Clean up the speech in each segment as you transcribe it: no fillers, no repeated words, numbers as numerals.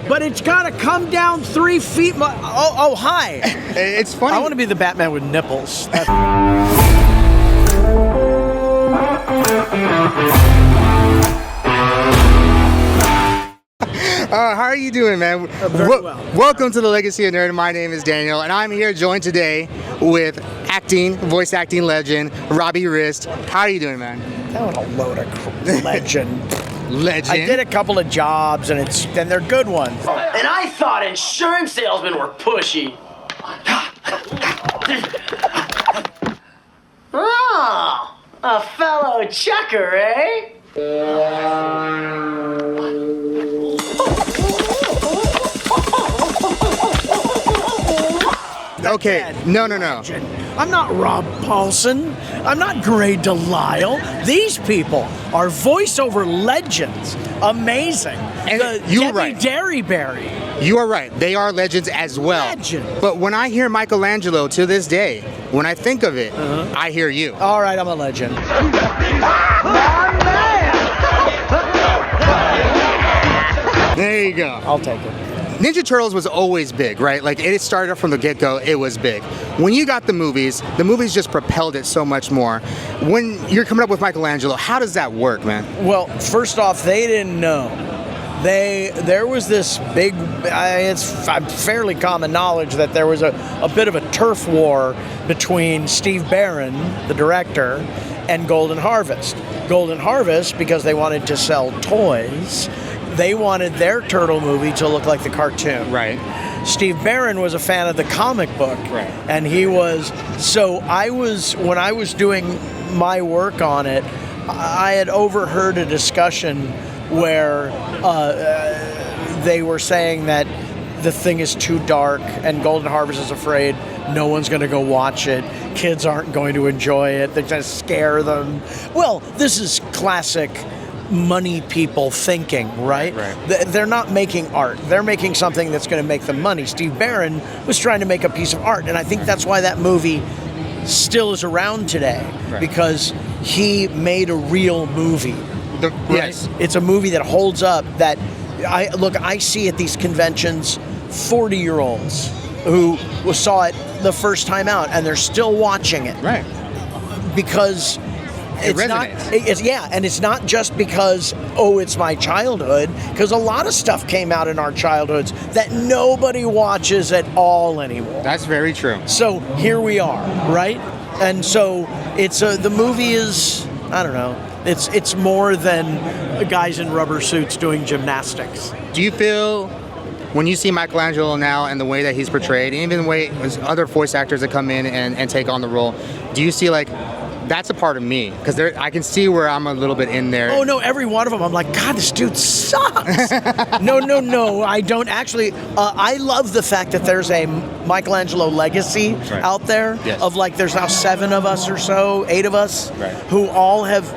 but it's got to come down 3 feet. Hi. It's funny. I want to be the Batman with nipples. How are you doing, man? Very well. Welcome to the Legacy of Nerd. My name is Daniel, and I'm here joined today with voice acting legend, Robbie Rist. How are you doing, man? What a load of legend. Legend? I did a couple of jobs, and they're good ones. And I thought insurance salesmen were pushy. Oh, a fellow chucker, eh? Okay, no. I'm not Rob Paulson. I'm not Gray Delisle. These people are voiceover legends. Amazing. And you're right. Debbie Derryberry. You are right. They are legends as well. Legend. But when I hear Michelangelo to this day, when I think of it, I hear you. All right, I'm a legend. There you go. I'll take it. Ninja Turtles was always big, right? Like, it started from the get-go, it was big. When you got the movies just propelled it so much more. When you're coming up with Michelangelo, how does that work, man? Well, first off, they didn't know. There was this big, it's fairly common knowledge that there was a bit of a turf war between Steve Barron, the director, and Golden Harvest. Golden Harvest, because they wanted to sell toys, they wanted their turtle movie to look like the cartoon. Right. Steve Barron was a fan of the comic book. Right. And when I was doing my work on it, I had overheard a discussion where they were saying that the thing is too dark and Golden Harvest is afraid no one's going to go watch it. Kids aren't going to enjoy it. They're going to scare them. Well, this is classic money people thinking, right? They're not making art. They're making something that's going to make them money. Steve Barron was trying to make a piece of art, and I think that's why that movie still is around today, because he made a real movie. Yes. It's a movie that holds up, that I see at these conventions 40-year-olds who saw it the first time out, and they're still watching it. Right. Because it resonates. And it's not just because, it's my childhood, because a lot of stuff came out in our childhoods that nobody watches at all anymore. That's very true. So here we are, right? And so the movie is, I don't know, it's more than guys in rubber suits doing gymnastics. Do you feel, when you see Michelangelo now and the way that he's portrayed, and even the way other voice actors that come in and take on the role, do you see like, that's a part of me, because I can see where I'm a little bit in there. Oh no, every one of them, I'm like, God, this dude sucks. No, I don't actually. I love the fact that there's a Michelangelo legacy out there of like, there's now 7 of us or so, 8 of us, who all have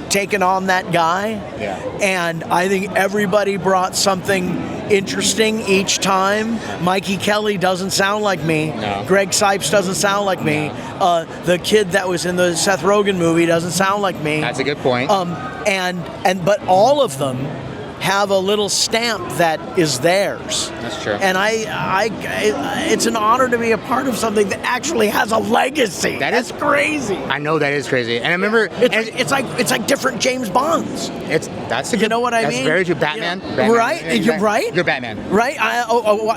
taken on that guy. Yeah. And I think everybody brought something interesting each time. Mikey Kelly doesn't sound like me. No. Greg Sipes doesn't sound like me. The kid that was in the Seth Rogen movie doesn't sound like me. That's a good point. But all of them have a little stamp that is theirs. That's true. And it's an honor to be a part of something that actually has a legacy. That's crazy. I know that is crazy. And I remember it's like different James Bonds. That's you know what I mean? That's very true. Batman. Yeah. Batman. Right? You're right. You're Batman. Right?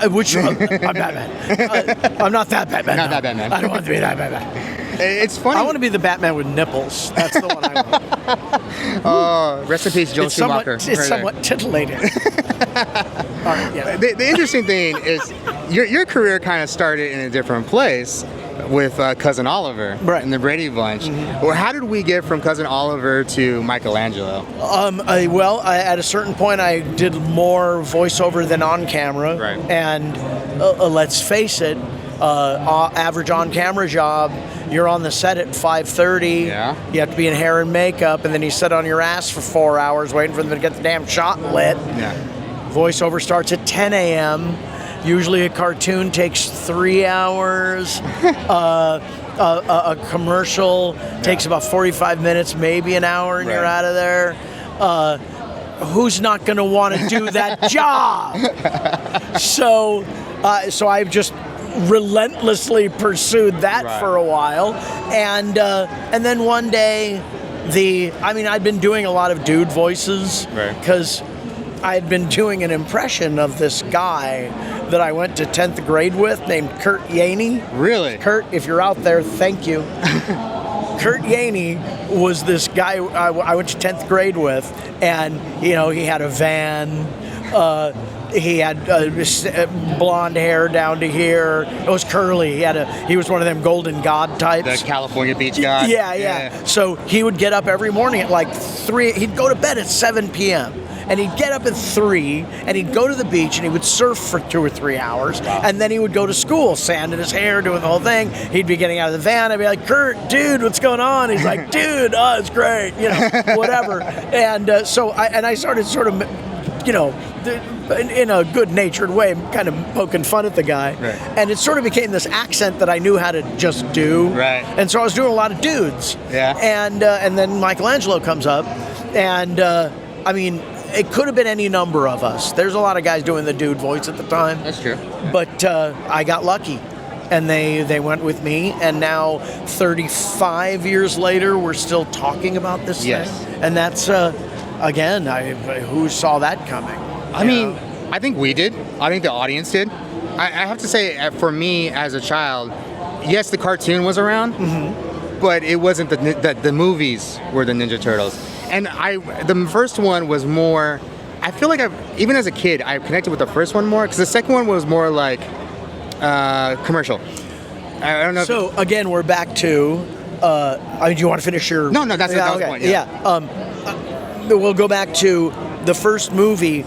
Which I'm Batman. I'm not that Batman. Not that Batman. I don't want to be that Batman. It's funny. I want to be the Batman with nipples. That's the one I want. Oh, rest in peace, Joel Schumacher. It's somewhat titillating. All right, yeah. The interesting thing is your career kind of started in a different place with Cousin Oliver and the Brady Bunch. Mm-hmm. Well, how did we get from Cousin Oliver to Michelangelo? At a certain point, I did more voiceover than on camera. Right. And let's face it, average on-camera job, you're on the set at 5:30. Yeah. You have to be in hair and makeup, and then you sit on your ass for 4 hours waiting for them to get the damn shot lit. Yeah. Voiceover starts at 10 a.m. Usually a cartoon takes 3 hours. A commercial takes about 45 minutes, maybe an hour, and you're out of there. who's not going to want to do that job? So I've just relentlessly pursued that for a while, and then one day, I'd been doing a lot of dude voices because I had been doing an impression of this guy that I went to 10th grade with named Kurt Yaney. Really? Kurt, if you're out there, thank you. Kurt Yaney was this guy I went to 10th grade with, and he had a van. He had blonde hair down to here. It was curly. He was one of them golden god types. The California beach god. Yeah. So he would get up every morning at like 3. He'd go to bed at 7 p.m. And he'd get up at 3, and he'd go to the beach, and he would surf for 2 or 3 hours, and then he would go to school, sanding his hair, doing the whole thing. He'd be getting out of the van. I'd be like, Kurt, dude, what's going on? He's like, dude, it's great, whatever. And so I started sort of, in a good-natured way, kind of poking fun at the guy. Right. And it sort of became this accent that I knew how to just do. Right. And so I was doing a lot of dudes. Yeah. And then Michelangelo comes up, and it could have been any number of us. There's a lot of guys doing the dude voice at the time. That's true. But I got lucky, and they went with me, and now 35 years later, we're still talking about this thing. And that's, again, who saw that coming? I think we did. I think the audience did. I have to say, for me as a child, yes, the cartoon was around, but it wasn't the movies were the Ninja Turtles. And the first one was more, I feel like even as a kid, I connected with the first one more, because the second one was more like commercial. I don't know. So again, we're back to, do you want to finish your? No, that was the point. Yeah. We'll go back to the first movie.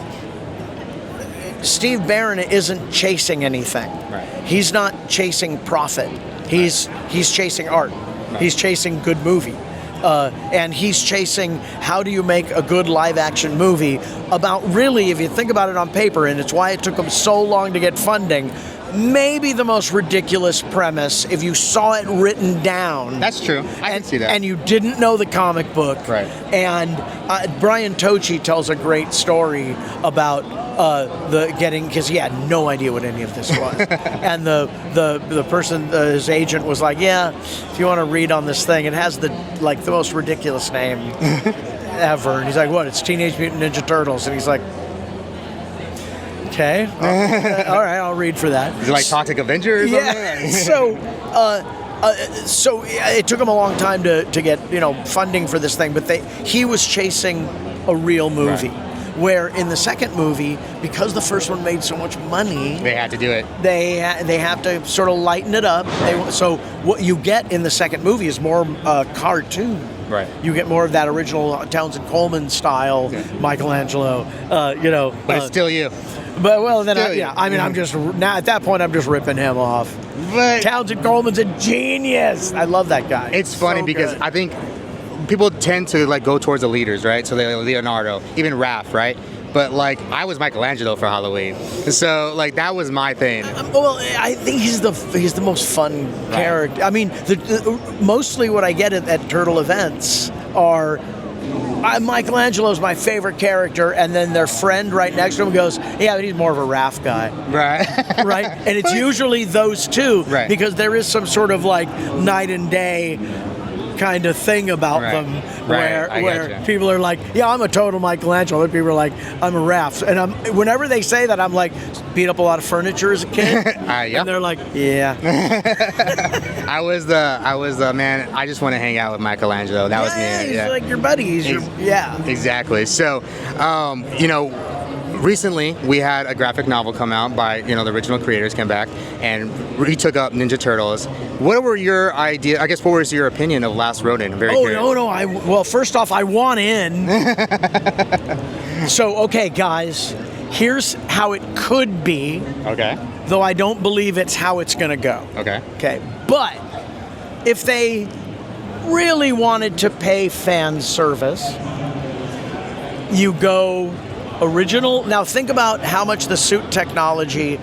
Steve Barron isn't chasing anything. Right. He's not chasing profit. He's chasing art. Right. He's chasing good movie. And he's chasing how do you make a good live-action movie about, really, if you think about it on paper, and it's why it took him so long to get funding, maybe the most ridiculous premise if you saw it written down. That's true. I can see that. And you didn't know the comic book. Right. And Brian Tochi tells a great story about because he had no idea what any of this was. And the person, his agent, was like, yeah, if you want to read on this thing, it has the most ridiculous name ever. And he's like, what? It's Teenage Mutant Ninja Turtles. And he's like, okay, all right, I'll read for that. Is it like Toxic Avenger or something? Yeah. So it took him a long time to get funding for this thing, but he was chasing a real movie. Right. Where in the second movie, because the first one made so much money, they had to do it. They have to sort of lighten it up. So what you get in the second movie is more cartoon. Right. You get more of that original Townsend Coleman style, Michelangelo. But it's still you. But I'm just now at that point I'm just ripping him off. But Townsend Coleman's a genius. I love that guy. It's funny because I think people tend to go towards the leaders, right? So Leonardo, even Raph, right? But I was Michelangelo for Halloween, so that was my thing. Well, I think he's the most fun character. I mean, mostly what I get at Turtle events are Michelangelo's my favorite character, and then their friend right next to him goes, yeah, but he's more of a Raph guy. Right. Right? And it's usually those two, right, because there is some sort of night and day kind of thing about them where people are like, yeah, I'm a total Michelangelo. Other people are like, I'm a Raph. And whenever they say that, I'm like, beat up a lot of furniture as a kid. And they're like, yeah. I was the man, I just want to hang out with Michelangelo. That was me. He's like your buddy. Exactly. So, recently we had a graphic novel come out by, the original creators came back and retook up Ninja Turtles. What were your ideas? I guess what was your opinion of Last Ronin? Well, first off, I want in. So, okay, guys, here's how it could be. Okay. Though I don't believe it's how it's going to go. Okay. Okay. But if they really wanted to pay fan service, you go original. Now think about how much the suit technology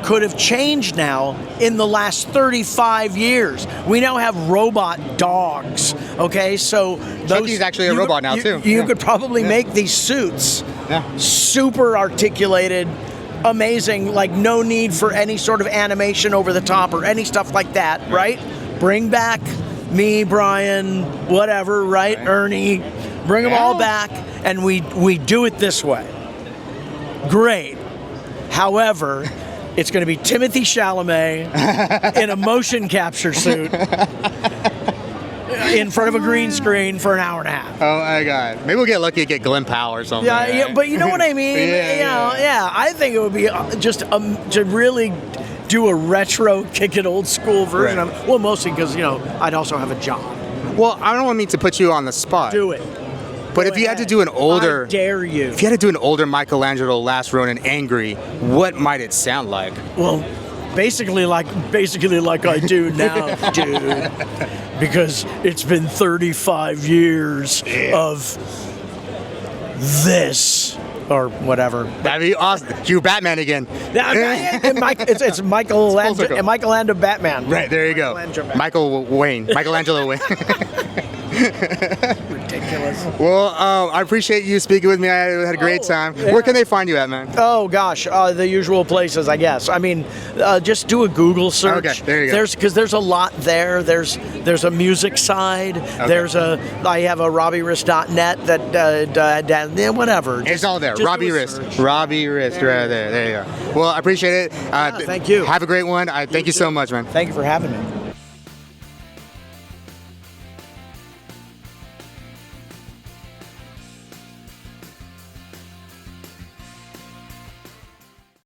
could have changed now in the last 35 years. We now have robot dogs. Okay, so Chucky's actually a robot now too. You could probably make these suits Yeah. Super articulated, amazing, like no need for any sort of animation over the top or any stuff like that, right? Bring back me, Brian, whatever, right? Ernie, bring them all back, and we do it this way. Great. However, it's going to be Timothy Chalamet in a motion capture suit in front of a green screen for an hour and a half. Oh my God! Maybe we'll get lucky to get Glenn Powell or something. Yeah, yeah, but you know what I mean. Yeah. I think it would be just to really do a retro, kick it old school version of it. Well, mostly because I'd also have a job. Well, I don't mean to put you on the spot. Do it. But if you had to do an older, I dare you. If you had to do an older Michelangelo Last Ronin angry, what might it sound like? Well, basically like I do now, dude. Because it's been 35 years of this or whatever. That'd be awesome. You Batman again. It's Michelangelo Batman. Right, there you go. Michelangelo Wayne. Ridiculous. Well, I appreciate you speaking with me. I had a great time. Yeah. Where can they find you at, man? Oh gosh, the usual places, I guess. I mean, just do a Google search. Okay, there you go. Because there's a lot there. There's a music side. Okay. I have a RobbieRist.net that whatever. It's all there. Robbie Rist. Robbie Rist, right there. There you go. Well, I appreciate it. Thank you. Have a great one. Thank you so much, man. Thank you for having me.